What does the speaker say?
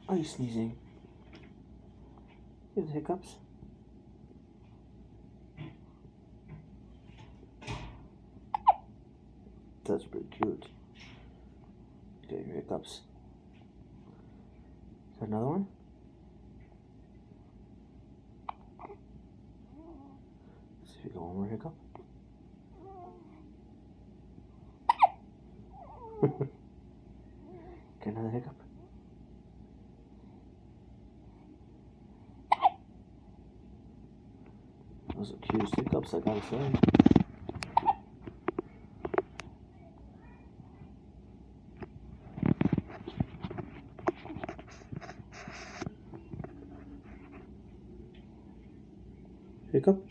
Are you sneezing? You have hiccups? That's pretty cute. Okay, your hiccups. Is there another one? Let's see if we got one more hiccup. Get another hiccup. Those are the cutest hiccups, I gotta say. Hiccup.